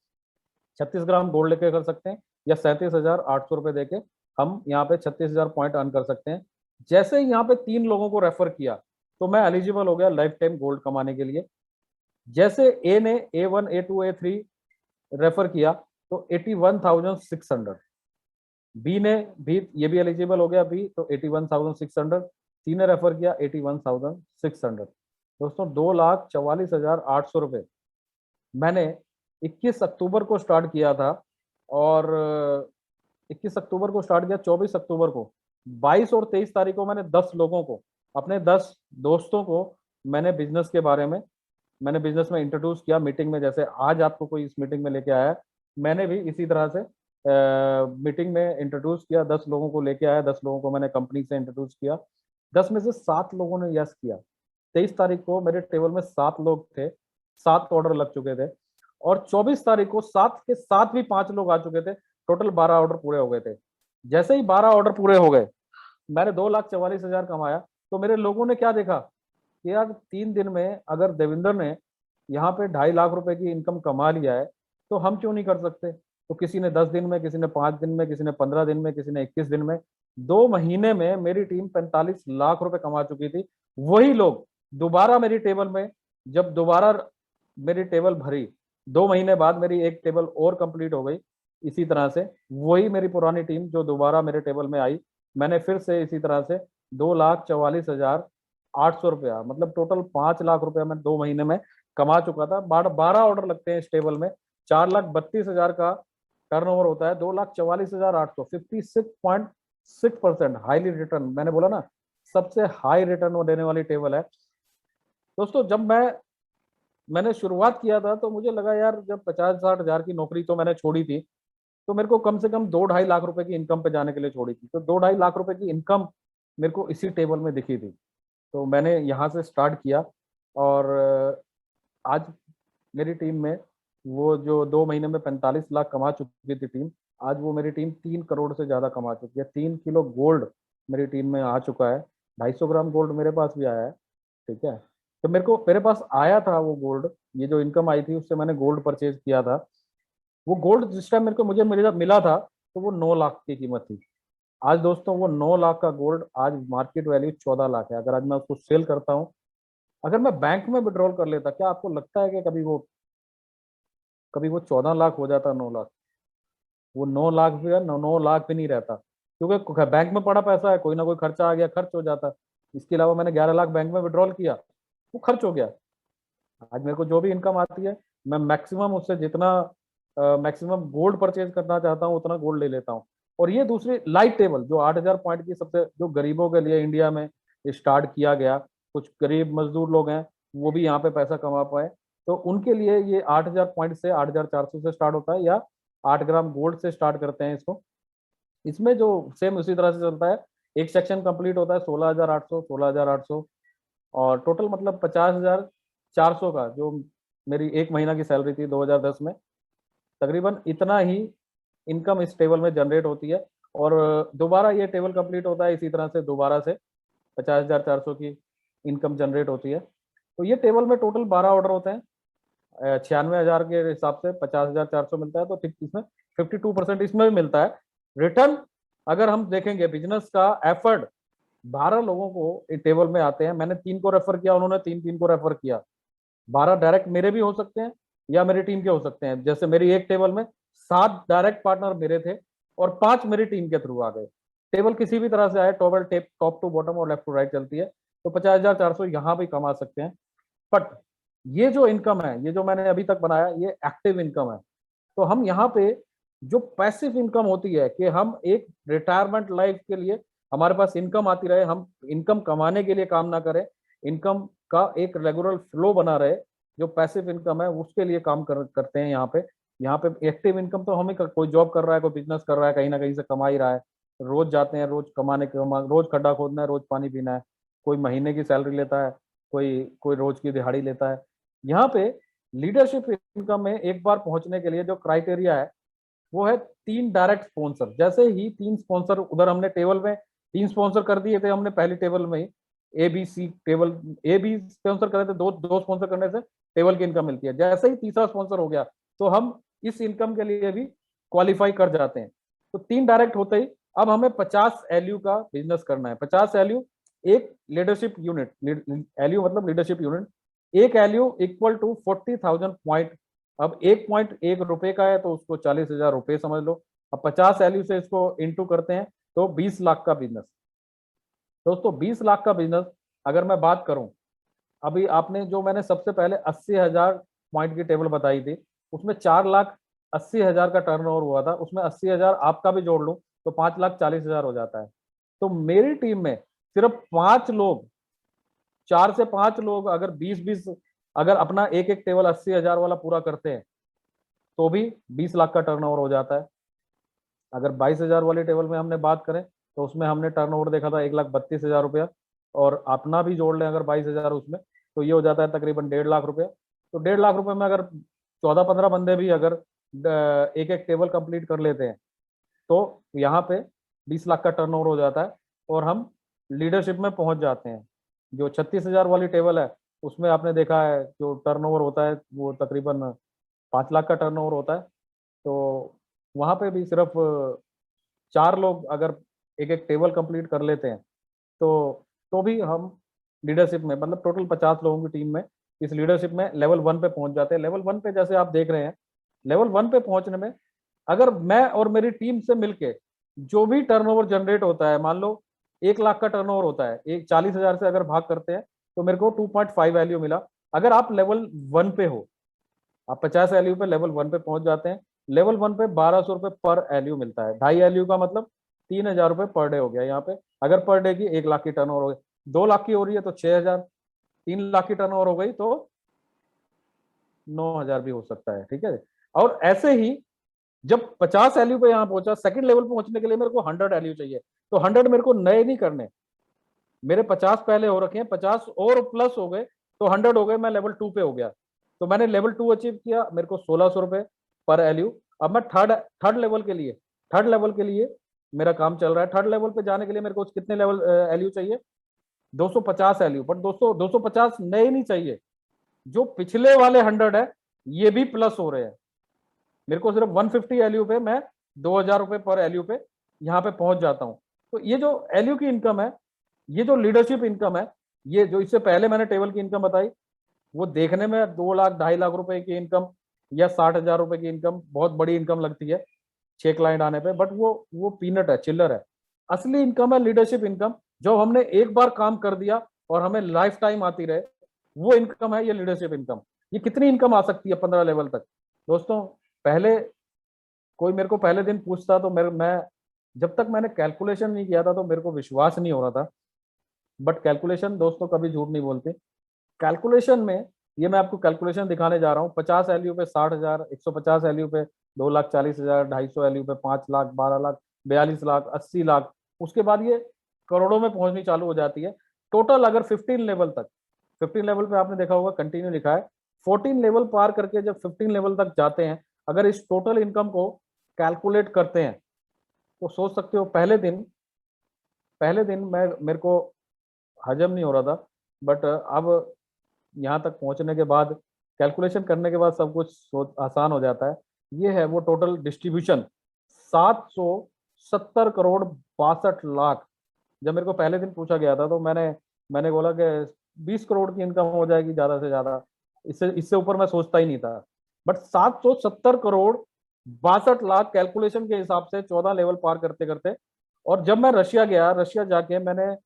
36 ग्राम गोल्ड लेके कर सकते हैं या 37,800 रुपए देके हम यहाँ पे 36,000 पॉइंट अर्न कर सकते हैं। जैसे ही यहाँ पे 3 लोगों को रेफर किया तो मैं एलिजिबल हो गया लाइफ टाइम गोल्ड कमाने के लिए। जैसे ए ने A1 A2 A3 रेफर किया तो 81,600, बी ने भी, ये भी एलिजिबल हो गया बी, तो 81,600, सी ने रेफर किया 81,600। दोस्तों 2,44,800 रुपये मैंने 21 अक्टूबर को स्टार्ट किया था, और 21 अक्टूबर को स्टार्ट किया, 24 अक्टूबर को, 22 और 23 तारीख को मैंने 10 लोगों को, अपने 10 दोस्तों को मैंने बिजनेस के बारे में, मैंने बिजनेस में इंट्रोड्यूस किया मीटिंग में। जैसे आज आपको कोई इस मीटिंग में लेके आया है, मैंने भी इसी तरह से मीटिंग में इंट्रोड्यूस किया, 10 लोगों को लेके आया, 10 लोगों को मैंने कंपनी से इंट्रोड्यूस किया। 10 में से 7 लोगों ने यस किया। 23 तारीख को मेरे टेबल में 7 लोग थे, 7 ऑर्डर लग चुके थे, और 24 तारीख को 7 के साथ भी 5 लोग आ चुके थे, टोटल 12 ऑर्डर पूरे हो गए थे। जैसे ही 12 ऑर्डर पूरे हो गए, मैंने 2,44,000 कमाया। तो मेरे लोगों ने क्या देखा कि यार 3 दिन में अगर देविंदर ने यहाँ पे 2.5 लाख रुपए की इनकम कमा लिया है, तो हम क्यों नहीं कर सकते। तो किसी ने 10 दिन में, किसी ने 5 दिन में, किसी ने 15 दिन में, किसी ने 21 दिन में, 2 महीने में मेरी टीम 45 लाख रुपए कमा चुकी थी। वही लोग दोबारा मेरी टेबल में, जब दोबारा मेरी टेबल भरी, 2 महीने बाद मेरी एक टेबल और कंप्लीट हो गई। इसी तरह से वही मेरी पुरानी टीम जो दोबारा मेरे टेबल में आई, मैंने फिर से इसी तरह से 2,44,800 रुपया, मतलब टोटल 5 लाख रुपया मैं 2 महीने में कमा चुका था। 12 ऑर्डर लगते हैं इस टेबल में, 4,32,000 का टर्नओवर होता है। 2,44,800, 56.6% हाईली रिटर्न, मैंने बोला ना सबसे हाई रिटर्न देने वाली टेबल है। दोस्तों जब मैंने शुरुआत किया था तो मुझे लगा यार, जब 50-60 हजार की नौकरी तो मैंने छोड़ी थी, तो मेरे को कम से कम 2-2.5 लाख रुपए की इनकम पे जाने के लिए छोड़ी थी। तो 2-2.5 लाख रुपए की इनकम मेरे को इसी टेबल में दिखी थी, तो मैंने यहाँ से स्टार्ट किया। और आज मेरी टीम में, वो जो 2 महीने में 45 लाख कमा चुकी थी टीम, आज वो मेरी टीम 3 करोड़ से ज्यादा कमा चुकी है। 3 किलो गोल्ड मेरी टीम में आ चुका है, 250 ग्राम गोल्ड मेरे पास भी आया है। ठीक है, तो मेरे पास आया था वो गोल्ड, ये जो इनकम आई थी उससे मैंने गोल्ड परचेज किया था। वो गोल्ड जिस टाइम मुझे मिला था, तो वो 9 लाख की कीमत थी। आज दोस्तों वो 9 लाख का गोल्ड आज मार्केट वैल्यू 14 लाख है। अगर आज मैं उसको सेल करता हूँ, अगर मैं बैंक में विड्रॉल कर लेता, क्या आपको लगता है कि कभी वो 14 लाख हो जाता, 9 लाख? वो 9 लाख भी है, 9 लाख भी नहीं रहता, क्योंकि बैंक में पड़ा पैसा है, कोई ना कोई खर्चा आ गया, खर्च हो जाता। इसके अलावा मैंने 11 लाख बैंक में विड्रॉल किया, वो खर्च हो गया। आज मेरे को जो भी इनकम आती है, मैं मैक्सिमम उससे जितना मैक्सिमम गोल्ड परचेज करना चाहता हूँ उतना गोल्ड ले लेता हूँ। और ये दूसरी लाइट टेबल जो 8,000 पॉइंट की, सबसे जो गरीबों के लिए इंडिया में स्टार्ट किया गया, कुछ गरीब मजदूर लोग हैं वो भी यहाँ पे पैसा कमा पाए, तो उनके लिए ये 8,000 पॉइंट से 8,400 से स्टार्ट होता है, या 8 ग्राम गोल्ड से स्टार्ट करते हैं इसको। इसमें जो सेम उसी तरह से चलता है, एक सेक्शन कंप्लीट होता है 16,800, 16,800, और टोटल मतलब 50,400 का, जो मेरी एक महीना की सैलरी थी 2010 में, तकरीबन इतना ही इनकम इस टेबल में जनरेट होती है। और दोबारा ये टेबल कंप्लीट होता है इसी तरह से, दोबारा से 50,400 की इनकम जनरेट होती है। तो ये टेबल में टोटल 12 ऑर्डर होते हैं, 96,000 के हिसाब से 50,400 मिलता है। तो ठीक इसमें 52% इसमें भी मिलता है रिटर्न। अगर हम देखेंगे बिजनेस का एफर्ट, 12 लोगों को टेबल में आते हैं, मैंने 3 को रेफर किया, उन्होंने 3 को रेफर किया। 12 डायरेक्ट मेरे भी हो सकते हैं या मेरी टीम के हो सकते हैं। जैसे मेरी एक टेबल में 7 डायरेक्ट पार्टनर मेरे थे और 5 मेरी टीम के थ्रू आ गए। टेबल किसी भी तरह से आए, table tape top to bottom और लेफ्ट टू राइट चलती है, तो 50,400 यहाँ भी कमा सकते हैं। बट ये जो इनकम है, ये जो मैंने अभी तक बनाया, ये एक्टिव इनकम है। तो हम यहाँ पे जो पैसिव इनकम होती है कि हम एक रिटायरमेंट लाइफ के लिए हमारे पास इनकम आती रहे, हम इनकम कमाने के लिए काम ना करें, इनकम का एक रेगुलर फ्लो बना रहे, जो पैसिव इनकम है उसके लिए काम करते हैं यहाँ पे एक्टिव इनकम तो हमें, कोई जॉब कर रहा है, कोई बिजनेस कर रहा है, कहीं ना कहीं से कमा ही रहा है, रोज जाते हैं, रोज रोज खड्डा खोदना है, रोज पानी पीना है, कोई महीने की सैलरी लेता है, कोई कोई रोज की दिहाड़ी लेता है। यहाँ पे लीडरशिप इनकम में एक बार पहुंचने के लिए जो क्राइटेरिया है वो है 3 डायरेक्ट स्पॉन्सर। जैसे ही 3 स्पॉन्सर उधर हमने टेबल में 3 स्पॉन्सर कर दिए थे हमने पहली टेबल में ही, A B C table, A B sponsor करे थे, दो स्पॉन्सर करने से टेबल की इनकम मिलती है। जैसे ही तीसरा स्पॉन्सर हो गया तो हम इस इनकम के लिए भी क्वालिफाई कर जाते हैं। तो 3 डायरेक्ट होते ही अब हमें 50 एलयू का बिजनेस करना है। 50 एलयू एक लीडरशिप यूनिट, एलयू मतलब लीडरशिप यूनिट, एक एलयू इक्वल टू 40,000 पॉइंट। अब एक पॉइंट 1 रुपए का है तो उसको 40,000 रुपए समझ लो। अब 50 एलयू से इसको इंटू करते हैं तो 20 लाख का बिजनेस। दोस्तों 20 लाख का बिजनेस अगर मैं बात करूं, अभी आपने जो मैंने सबसे पहले 80,000 पॉइंट की टेबल बताई थी, उसमें 4,80,000 का टर्नओवर हुआ था, उसमें 80,000 आपका भी जोड़ लूं तो 5,40,000 हो जाता है। तो मेरी टीम में सिर्फ 5 लोग, 4 से 5 लोग अगर 20-20, अगर अपना एक एक टेबल 80,000 वाला पूरा करते हैं तो भी 20 लाख का टर्नओवर हो जाता है। अगर 22,000 वाली टेबल में हमने बात करें तो उसमें हमने टर्नओवर देखा था 1,32,000 रुपया, और अपना भी जोड़ लें अगर 22,000 उसमें, तो ये हो जाता है तकरीबन 1.5 लाख रुपया। तो 1.5 लाख रुपए में अगर 14-15 बंदे भी अगर एक एक टेबल कंप्लीट कर लेते हैं तो यहाँ पे 20 लाख का टर्नओवर हो जाता है और हम लीडरशिप में पहुंच जाते हैं। जो 36,000 वाली टेबल है उसमें आपने देखा है जो टर्नओवर होता है वो तकरीबन 5 लाख का टर्नओवर होता है। तो वहां पे भी सिर्फ 4 लोग अगर एक एक टेबल कंप्लीट कर लेते हैं तो भी हम लीडरशिप में, मतलब टोटल 50 लोगों की टीम में, इस लीडरशिप में लेवल 1 पे पहुंच जाते हैं। लेवल 1 पे जैसे आप देख रहे हैं, लेवल 1 पे पहुंचने में अगर मैं और मेरी टीम से मिलके जो भी टर्नओवर जनरेट होता है, मान लो 1 लाख का टर्नओवर होता है, एक 40,000 से अगर भाग करते हैं तो मेरे को 2.5 वैल्यू मिला। अगर आप लेवल 1 पे हो, आप 50 एलयू पे लेवल 1 पे पहुंच जाते हैं। लेवल 1 पे 1,200 रुपये पर एलयू मिलता है। 2.5 एलयू का मतलब 3,000 रुपये पर डे हो गया यहाँ पे। अगर पर डे की 1 लाख की टर्नओवर हो गई, 2 लाख की हो रही है तो 6,000, 3 लाख की टर्नओवर हो गई तो 9,000 भी हो सकता है। ठीक है, और ऐसे ही जब 50 एलयू पे यहाँ पहुंचा, सेकंड लेवल पे पहुंचने के लिए मेरे को 100 एलयू चाहिए। तो 100 मेरे को नए नहीं करने, मेरे 50 पहले हो रखे हैं, 50 और प्लस हो गए तो 100 हो गए, मैं लेवल 2 पे हो गया। तो मैंने लेवल 2 अचीव किया, मेरे को 1,600 रुपये पर एलयू। अब मैं थर्ड थर्ड लेवल के लिए, थर्ड लेवल के लिए मेरा काम चल रहा है। थर्ड लेवल पे जाने के लिए मेरे को कितने लेवल एलयू चाहिए? 250 एलयू। पर दोस्तों 250 नए नहीं चाहिए, जो पिछले वाले 100 है ये भी प्लस हो रहे हैं। मेरे को सिर्फ 150 एलयू पे मैं 2,000 रुपये पर एलयू पे यहाँ पे पहुंच जाता हूँ। तो ये जो एलयू की इनकम है, ये जो लीडरशिप इनकम है, ये जो इससे पहले मैंने टेबल की इनकम बताई, वो देखने में 2 लाख 2.5 लाख रुपए की इनकम या 60,000 रुपए की इनकम बहुत बड़ी इनकम लगती है 6 क्लाइंट आने पे, बट वो पीनट है, चिल्लर है। असली इनकम है लीडरशिप इनकम, जो हमने एक बार काम कर दिया और हमें लाइफ टाइम आती रहे, वो इनकम है ये लीडरशिप इनकम। ये कितनी इनकम आ सकती है 15 लेवल तक? दोस्तों पहले कोई मेरे को पहले दिन पूछता तो मैं जब तक मैंने कैलकुलेशन नहीं किया था तो मेरे को विश्वास नहीं हो रहा था। बट कैलकुलेशन दोस्तों कभी झूठ नहीं बोलते। कैलकुलेशन में ये मैं आपको कैलकुलेशन दिखाने जा रहा हूँ। 50 एलयू पे 60,000, 150 एलयू पे 2,40,000, 250 एलयू पे 5 लाख, 12 लाख, 42 लाख, 80 लाख, उसके बाद ये करोड़ों में पहुंचनी चालू हो जाती है। टोटल अगर 15 लेवल तक, 15 लेवल पे आपने देखा होगा कंटिन्यू लिखा है, 14 लेवल पार करके जब 15 लेवल तक जाते हैं, अगर इस टोटल इनकम को कैलकुलेट करते हैं तो सोच सकते हो पहले दिन मैं मेरे को हजम नहीं हो रहा था। बट अब यहाँ तक पहुंचने के बाद, कैलकुलेशन करने के बाद सब कुछ आसान हो जाता है। ये है वो टोटल डिस्ट्रीब्यूशन, 770 करोड़ 62 लाख। जब मेरे को पहले दिन पूछा गया था तो मैंने बोला कि 20 करोड़ की इनकम हो जाएगी ज्यादा से ज्यादा, इससे इससे ऊपर मैं सोचता ही नहीं था। बट 770 करोड़ 62 लाख कैलकुलेशन के हिसाब से 14 लेवल पार करते करते। और जब मैं रशिया गया, रशिया जाके मैंने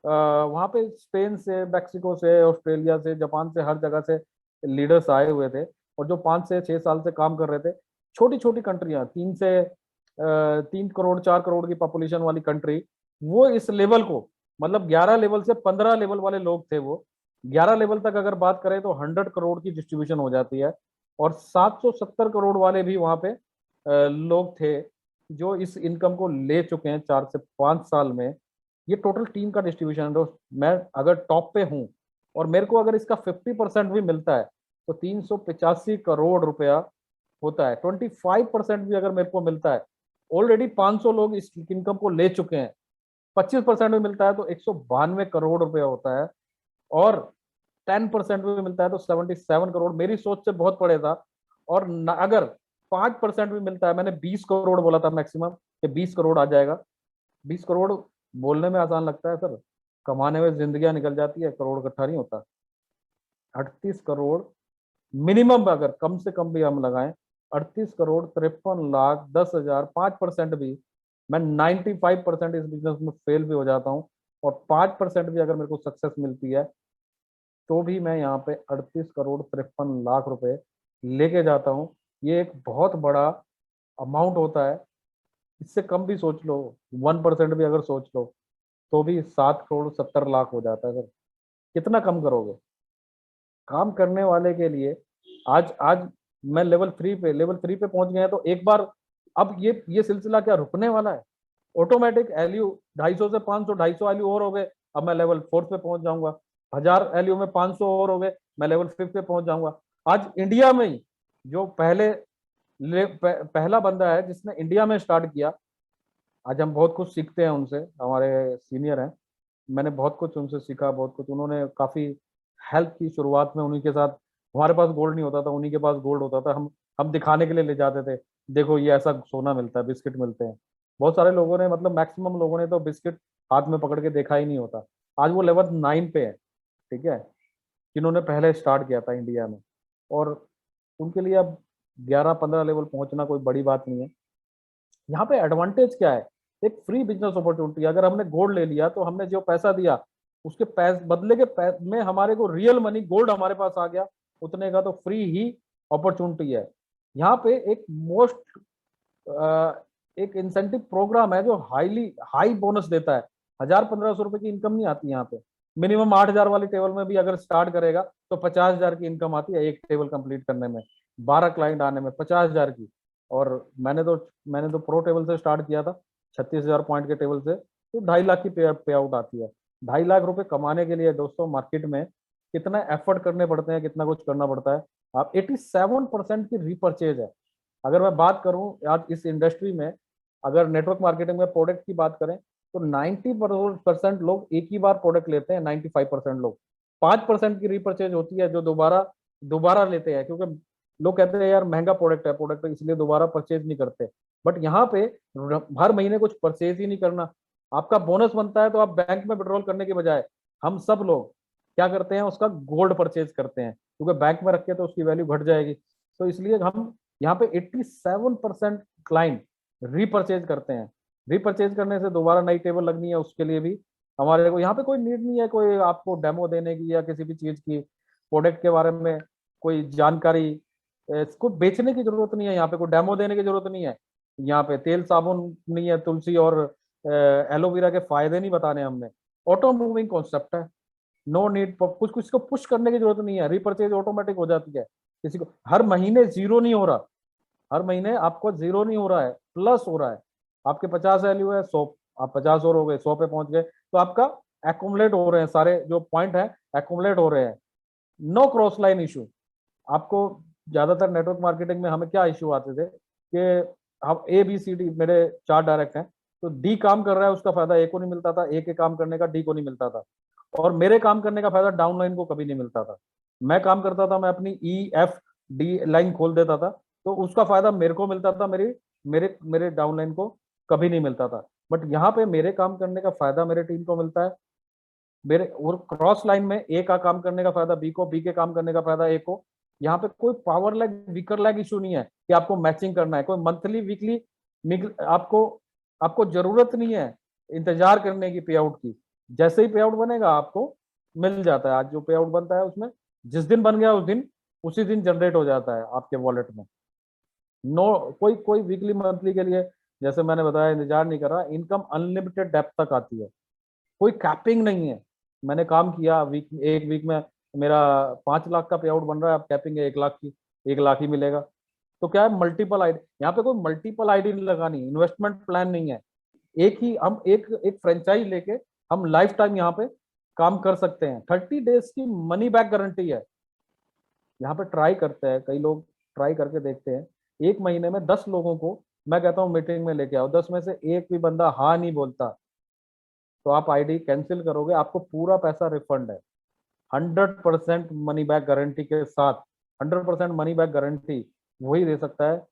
वहाँ पे स्पेन से, मैक्सिको से, ऑस्ट्रेलिया से, जापान से, हर जगह से लीडर्स आए हुए थे, और जो 5 से 6 साल से काम कर रहे थे। छोटी छोटी कंट्रियां, 3 करोड़ 4 करोड़ की पॉपुलेशन वाली कंट्री, वो इस लेवल को, मतलब 11 लेवल से 15 लेवल वाले लोग थे वो। 11 लेवल तक अगर बात करें तो 100 करोड़ की डिस्ट्रीब्यूशन हो जाती है। और 770 करोड़ वाले भी वहां पे लोग थे जो इस इनकम को ले चुके हैं 4 से 5 साल में। ये टोटल टीम का डिस्ट्रीब्यूशन है दोस्त। मैं अगर टॉप पे हूँ और मेरे को अगर इसका 50% भी मिलता है तो 385 करोड़ रुपया होता है। 25% भी अगर मेरे को मिलता है, ऑलरेडी 500 लोग इस इनकम को ले चुके हैं, 25% भी मिलता है तो 192 करोड़ रुपया होता है। और 10% भी मिलता है तो 77 करोड़। मेरी सोच से बहुत पड़े था। और अगर 5% भी मिलता है, मैंने 20 करोड़ बोला था मैक्सिमम कि 20 करोड़ आ जाएगा, 20 करोड़ बोलने में आसान लगता है सर, कमाने में जिंदगियां निकल जाती है, करोड़ इकट्ठा नहीं होता। 38 करोड़ मिनिमम, अगर कम से कम भी हम लगाएं, 38 करोड़ 53 लाख 10,000, 5% भी, मैं 95% इस बिजनेस में फेल भी हो जाता हूँ, और 5% भी अगर मेरे को सक्सेस मिलती है, तो भी मैं यहाँ पे 38 करोड़ 53 लाख रुपए लेके जाता हूँ। ये एक बहुत बड़ा अमाउंट होता है। इससे कम भी सोच लो, 1% भी अगर सोच लो, तो भी 7 करोड़ 70 लाख हो जाता है सर। कितना कम करोगे? काम करने वाले के लिए आज आज मैं लेवल 3 पे पहुंच गए हैं, तो एक बार, अब ये सिलसिला क्या रुकने वाला है? ऑटोमेटिक एलयू 250 से 500, 250 एलयू और हो गए, अब मैं लेवल 4 पे पहुंच जाऊंगा। 1000 एलयू में 500 और हो गए, मैं लेवल 5 पे पहुंच जाऊंगा। आज इंडिया में ही जो पहला बंदा है जिसने इंडिया में स्टार्ट किया, आज हम बहुत कुछ सीखते हैं उनसे, हमारे सीनियर हैं। मैंने बहुत कुछ उनसे सीखा, बहुत कुछ उन्होंने काफी हेल्प की शुरुआत में। उन्हीं के साथ, हमारे पास गोल्ड नहीं होता था, उन्हीं के पास गोल्ड होता था। हम दिखाने के लिए ले जाते थे, देखो ये ऐसा सोना मिलता है, बिस्किट मिलते हैं। बहुत सारे लोगों ने, मतलब मैक्सिमम लोगों ने तो बिस्किट हाथ में पकड़ के देखा ही नहीं होता। आज वो लेवल 9 पे है, ठीक है, जिन्होंने पहले स्टार्ट किया था इंडिया में। और उनके लिए अब 11-15 लेवल पहुंचना कोई बड़ी बात नहीं है। यहाँ पे एडवांटेज क्या है? एक फ्री बिजनेस अपॉर्चुनिटी। अगर हमने गोल्ड ले लिया, तो हमने जो पैसा दिया, उसके बदले के में हमारे को रियल मनी गोल्ड हमारे पास आ गया, उतने का तो फ्री ही अपॉर्चुनिटी है। यहाँ पे एक इंसेंटिव प्रोग्राम है जो हाई बोनस देता है। 1000-1500 रुपए की इनकम नहीं आती यहाँ पे। मिनिमम 8000 वाली टेबल में भी अगर स्टार्ट करेगा, तो 50,000 की इनकम आती है एक टेबल कंप्लीट करने में, 12 क्लाइंट आने में 50,000 की। और मैंने तो प्रो टेबल से स्टार्ट किया था, 36,000 पॉइंट के टेबल से, तो 2.5 लाख की पे आउट आती है। 2.5 लाख रुपए कमाने के लिए दोस्तों, मार्केट में कितना एफर्ट करने पड़ते हैं, कितना कुछ करना पड़ता है। आप 87% की रीपर्चेज है। अगर मैं बात करूं आज इस इंडस्ट्री में, अगर नेटवर्क मार्केटिंग में प्रोडक्ट की बात करें, तो 90% लोग एक ही बार प्रोडक्ट लेते हैं। 95% लोग, 5% की रीपर्चेज होती है जो दोबारा दोबारा लेते हैं, क्योंकि लोग कहते हैं यार महंगा प्रोडक्ट है इसलिए दोबारा परचेज नहीं करते। बट यहाँ पे हर महीने कुछ परचेज ही नहीं करना, आपका बोनस बनता है, तो आप बैंक में विड्रॉल करने के बजाय, हम सब लोग क्या करते हैं, उसका गोल्ड परचेज करते हैं, क्योंकि बैंक में रख के तो उसकी वैल्यू घट जाएगी। तो इसलिए हम यहाँ पे 87% क्लाइंट रीपरचेज करते हैं। रीपरचेज करने से दोबारा नई टेबल लगनी है, उसके लिए भी हमारे को यहाँ पे कोई नीड नहीं है कोई आपको डेमो देने की, या किसी भी चीज की प्रोडक्ट के बारे में कोई जानकारी, इसको बेचने की जरूरत नहीं है। यहाँ पे कोई डेमो देने की जरूरत नहीं है। यहाँ पे तेल साबुन नहीं है, तुलसी और एलोवेरा के फायदे नहीं बताने हमने। ऑटो मूविंग कॉन्सेप्ट है। नो नीड, कुछ कुछ को पुश करने की जरूरत नहीं है, रीपरचेज ऑटोमेटिक हो जाती है। किसी को हर महीने जीरो नहीं हो रहा, हर महीने आपको जीरो नहीं हो रहा है, प्लस हो रहा है। आपके 50 वैल्यू है, 100, आप 50 और हो गए, 100 पे पहुंच गए, तो आपका एकुमुलेट हो रहे हैं, सारे जो पॉइंट है एकुमुलेट हो रहे हैं। No cross line issue. आपको ज्यादातर नेटवर्क मार्केटिंग में हमें क्या इशू आते थे कि हम ABCD, मेरे 4 डायरेक्ट हैं, तो D काम कर रहा है, उसका फायदा A को नहीं मिलता था, A के काम करने का D को नहीं मिलता था, और मेरे काम करने का फायदा डाउनलाइन को कभी नहीं मिलता था। मैं काम करता था, मैं अपनी EFD लाइन खोल देता था, तो उसका फायदा मेरे को मिलता था, मेरी मेरे मेरे डाउनलाइन को कभी नहीं मिलता था। बट यहाँ पे मेरे काम करने का फायदा मेरे टीम को मिलता है, मेरे और क्रॉस लाइन में ए का काम करने का फायदा बी को, बी के काम करने का फायदा ए को। यहाँ पे कोई power lag weaker lag issue नहीं है कि आपको मैचिंग करना है, कोई मंथली वीकली आपको आपको जरूरत नहीं है इंतजार करने की पे आउट की। जैसे ही पे आउट बनेगा आपको मिल जाता है। आज जो पे आउट बनता है उसमें जिस दिन बन गया उस दिन, उसी दिन जनरेट हो जाता है आपके वॉलेट में। नो, कोई कोई वीकली मंथली के लिए, जैसे मैंने बताया, इंतजार नहीं कर रहा। इनकम अनलिमिटेड डेप्थ तक आती है, कोई कैपिंग नहीं है। मैंने काम किया एक वीक में मेरा 5 लाख का पे आउट बन रहा है, अब कैपिंग है 1 लाख की, 1 लाख ही मिलेगा। तो क्या है, मल्टीपल आईडी, यहाँ पे कोई मल्टीपल आईडी नहीं लगानी, इन्वेस्टमेंट प्लान नहीं है। एक ही हम एक एक फ्रेंचाइज लेके हम लाइफ टाइम यहाँ पे काम कर सकते हैं। 30 डेज की मनी बैक गारंटी है। यहाँ पे ट्राई करते हैं कई लोग, ट्राई करके देखते हैं, एक महीने में 10 लोगों को मैं कहता हूँ मीटिंग में लेके आओ, 10 में से एक भी बंदा हाँ नहीं बोलता, तो आप आईडी कैंसिल करोगे, आपको पूरा पैसा रिफंड है। 100% मनी बैक गारंटी के साथ। 100% मनी बैक गारंटी वही दे सकता है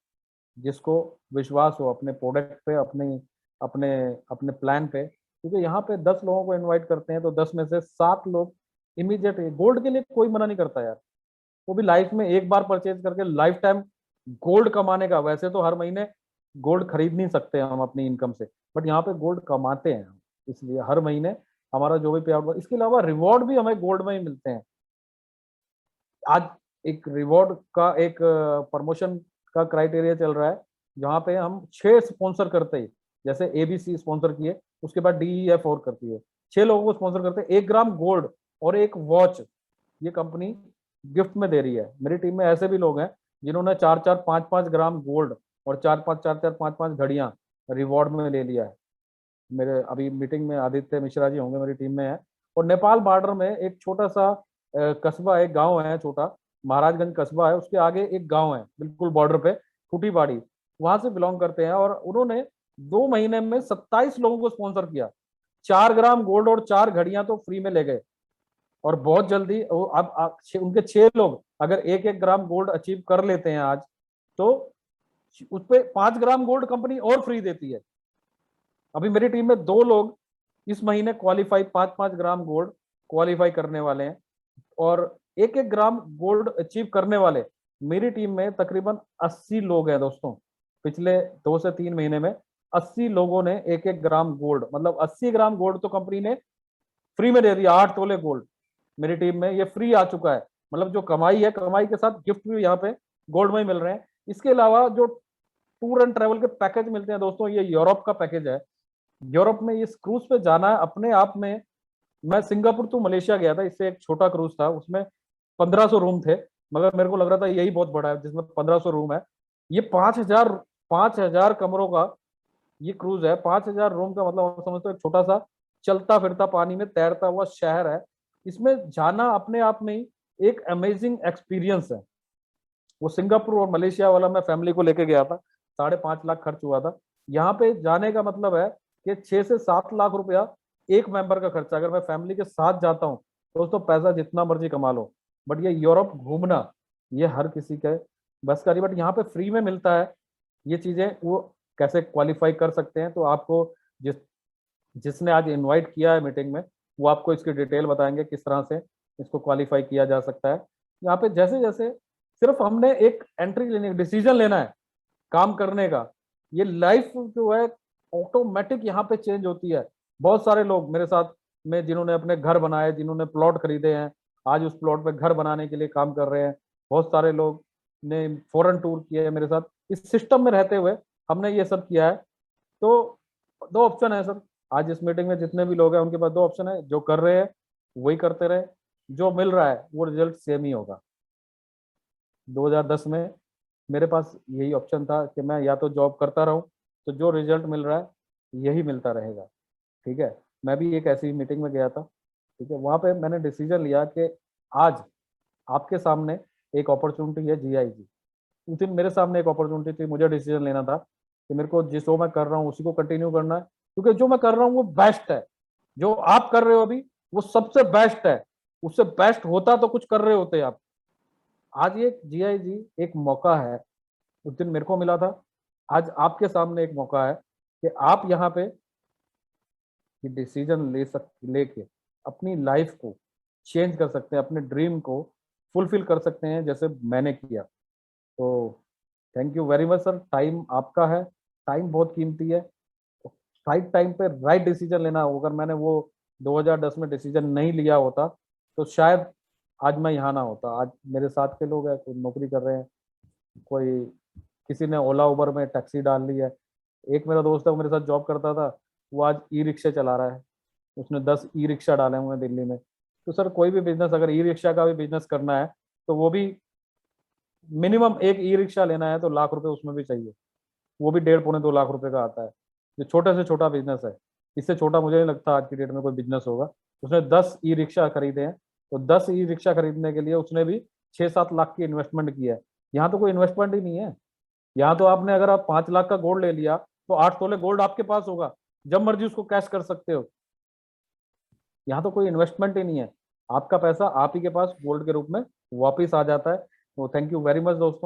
जिसको विश्वास हो अपने प्रोडक्ट पे, अपनी अपने अपने प्लान पे, क्योंकि यहाँ पे 10 लोगों को इनवाइट करते हैं तो 10 में से 7 लोग इमीडिएट, गोल्ड के लिए कोई मना नहीं करता यार, वो भी लाइफ में एक बार परचेज करके लाइफ टाइम गोल्ड कमाने का। वैसे तो हर महीने गोल्ड खरीद नहीं सकते हम अपनी इनकम से, बट यहाँ पे गोल्ड कमाते हैं हम, इसलिए हर महीने हमारा जो भी पे आउट, इसके अलावा रिवॉर्ड भी हमें गोल्ड में ही मिलते हैं। आज एक रिवॉर्ड का एक प्रमोशन का क्राइटेरिया चल रहा है, जहाँ पे हम 6 स्पॉन्सर करते हैं, जैसे एबीसी स्पॉन्सर किए, उसके बाद डीईएफ और करती है, 6 लोगों को स्पॉन्सर करते हैं, 1 ग्राम गोल्ड और एक वॉच ये कंपनी गिफ्ट में दे रही है। मेरी टीम में ऐसे भी लोग हैं जिन्होंने 4-4, 5-5 ग्राम गोल्ड और 4-5 घड़ियां रिवॉर्ड में ले लिया है। मेरे अभी मीटिंग में आदित्य मिश्रा जी होंगे, मेरी टीम में है। और नेपाल बॉर्डर में एक छोटा सा कस्बा, एक गांव है छोटा, महाराजगंज कस्बा है, उसके आगे एक गांव है बिल्कुल बॉर्डर पे, फूटीबाड़ी, वहां से बिलोंग करते हैं, और उन्होंने 2 महीने में 27 लोगों को स्पॉन्सर किया, 4 ग्राम गोल्ड और 4 घड़ियां तो फ्री में ले गए। और बहुत जल्दी अब उनके 6 लोग अगर 1-1 ग्राम गोल्ड अचीव कर लेते हैं आज, तो उस पर 5 ग्राम गोल्ड कंपनी और फ्री देती है। अभी मेरी टीम में 2 लोग इस महीने क्वालिफाई, 5-5 ग्राम गोल्ड क्वालिफाई करने वाले हैं, और 1-1 ग्राम गोल्ड अचीव करने वाले मेरी टीम में तकरीबन 80 लोग हैं दोस्तों। पिछले 2 से 3 महीने में 80 लोगों ने 1-1 ग्राम गोल्ड, मतलब 80 ग्राम गोल्ड तो कंपनी ने फ्री में दे दिया। 8 तोले गोल्ड मेरी टीम में ये फ्री आ चुका है, मतलब जो कमाई है, कमाई के साथ गिफ्ट भी यहाँ पे गोल्ड में ही मिल रहे हैं। इसके अलावा जो टूर एंड ट्रेवल के पैकेज मिलते हैं दोस्तों, ये यूरोप का पैकेज है। यूरोप में इस क्रूज पे जाना है अपने आप में, मैं सिंगापुर टू मलेशिया गया था, इससे एक छोटा क्रूज था, उसमें 1500 रूम थे, मगर मेरे को लग रहा था यही बहुत बड़ा है जिसमें 1500 रूम है। ये 5000 कमरों का ये क्रूज है। 5000 रूम का मतलब आप समझते हो एक छोटा सा चलता फिरता पानी में तैरता हुआ शहर है। इसमें जाना अपने आप में ही एक अमेजिंग एक्सपीरियंस है। वो सिंगापुर और मलेशिया वाला मैं फैमिली को लेके गया था, 5.5 लाख खर्च हुआ था। यहाँ पे जाने का मतलब है कि 6 से 7 लाख रुपया एक मेंबर का खर्चा। अगर मैं फैमिली के साथ जाता हूँ तो दोस्तों पैसा जितना मर्जी कमा लो, बट ये यूरोप घूमना ये हर किसी के बस का नहीं, बट यहाँ पे फ्री में मिलता है ये चीजें। वो कैसे क्वालिफाई कर सकते हैं, तो आपको जिस जिसने आज इनवाइट किया है मीटिंग में, वो आपको इसकी डिटेल बताएंगे किस तरह से इसको क्वालिफाई किया जा सकता है। यहाँ पे जैसे जैसे सिर्फ हमने एक एंट्री लेने, डिसीजन लेना है काम करने का, ये लाइफ जो है ऑटोमेटिक यहाँ पे चेंज होती है। बहुत सारे लोग मेरे साथ में जिन्होंने अपने घर बनाए, जिन्होंने प्लॉट खरीदे हैं, आज उस प्लॉट पे घर बनाने के लिए काम कर रहे हैं। बहुत सारे लोग ने फॉरेन टूर किए हैं मेरे साथ, इस सिस्टम में रहते हुए हमने ये सब किया है। तो 2 ऑप्शन है सर, आज इस मीटिंग में जितने भी लोग हैं उनके पास 2 ऑप्शन है, जो कर रहे हैं वही करते रहे, जो मिल रहा है वो रिजल्ट सेम ही होगा। 2010 में मेरे पास यही ऑप्शन था कि मैं या तो जॉब करता रहूं, तो जो रिजल्ट मिल रहा है यही मिलता रहेगा। ठीक है, मैं भी एक ऐसी मीटिंग में गया था, ठीक है, वहां पे मैंने डिसीजन लिया कि आज आपके सामने एक अपॉर्चुनिटी है जीआईजी। उस दिन मेरे सामने एक अपॉर्चुनिटी थी, मुझे डिसीजन लेना था कि मेरे को जिस वो मैं कर रहा हूँ उसी को कंटिन्यू करना है, क्योंकि जो मैं कर रहा हूँ वो बेस्ट है। जो आप कर रहे हो अभी वो सबसे बेस्ट है, उससे बेस्ट होता तो कुछ कर रहे होते आप। आज ये जीआईजी एक मौका है, उस दिन मेरे को मिला था, आज आपके सामने एक मौका है कि आप यहाँ पे डिसीजन लेके अपनी लाइफ को चेंज कर सकते हैं, अपने ड्रीम को फुलफिल कर सकते हैं जैसे मैंने किया। तो thank you very much sir, time आपका है, टाइम बहुत कीमती है, राइट टाइम पे राइट डिसीजन लेना होगा। अगर मैंने वो 2010 में डिसीजन नहीं लिया होता तो शायद आज मैं यहाँ ना होता। आज मेरे साथ के लोग हैं, कोई नौकरी कर रहे हैं, कोई किसी ने ओला उबर में टैक्सी डाल ली है। एक मेरा दोस्त है, वो मेरे साथ जॉब करता था, वो आज ई रिक्शा चला रहा है, उसने 10 ई रिक्शा डाले हुए हैं दिल्ली में। तो सर कोई भी बिजनेस, अगर ई रिक्शा का भी बिजनेस करना है तो वो भी मिनिमम एक ई रिक्शा लेना है तो लाख रुपए उसमें भी चाहिए, वो भी 1.5-2 लाख रुपए का आता है, जो छोटे से छोटा बिजनेस है। इससे छोटा मुझे नहीं लगता आज की डेट में कोई बिजनेस होगा। उसने 10 ई रिक्शा खरीदे हैं, तो 10 ई रिक्शा खरीदने के लिए उसने भी 6-7 लाख की इन्वेस्टमेंट की है। यहाँ तो कोई इन्वेस्टमेंट ही नहीं है। यहाँ तो आपने, अगर आप 5 लाख का गोल्ड ले लिया तो 8 तोले गोल्ड आपके पास होगा, जब मर्जी उसको कैश कर सकते हो। यहाँ तो कोई इन्वेस्टमेंट ही नहीं है, आपका पैसा आप ही के पास गोल्ड के रूप में वापिस आ जाता है। तो थैंक यू वेरी मच दोस्तों।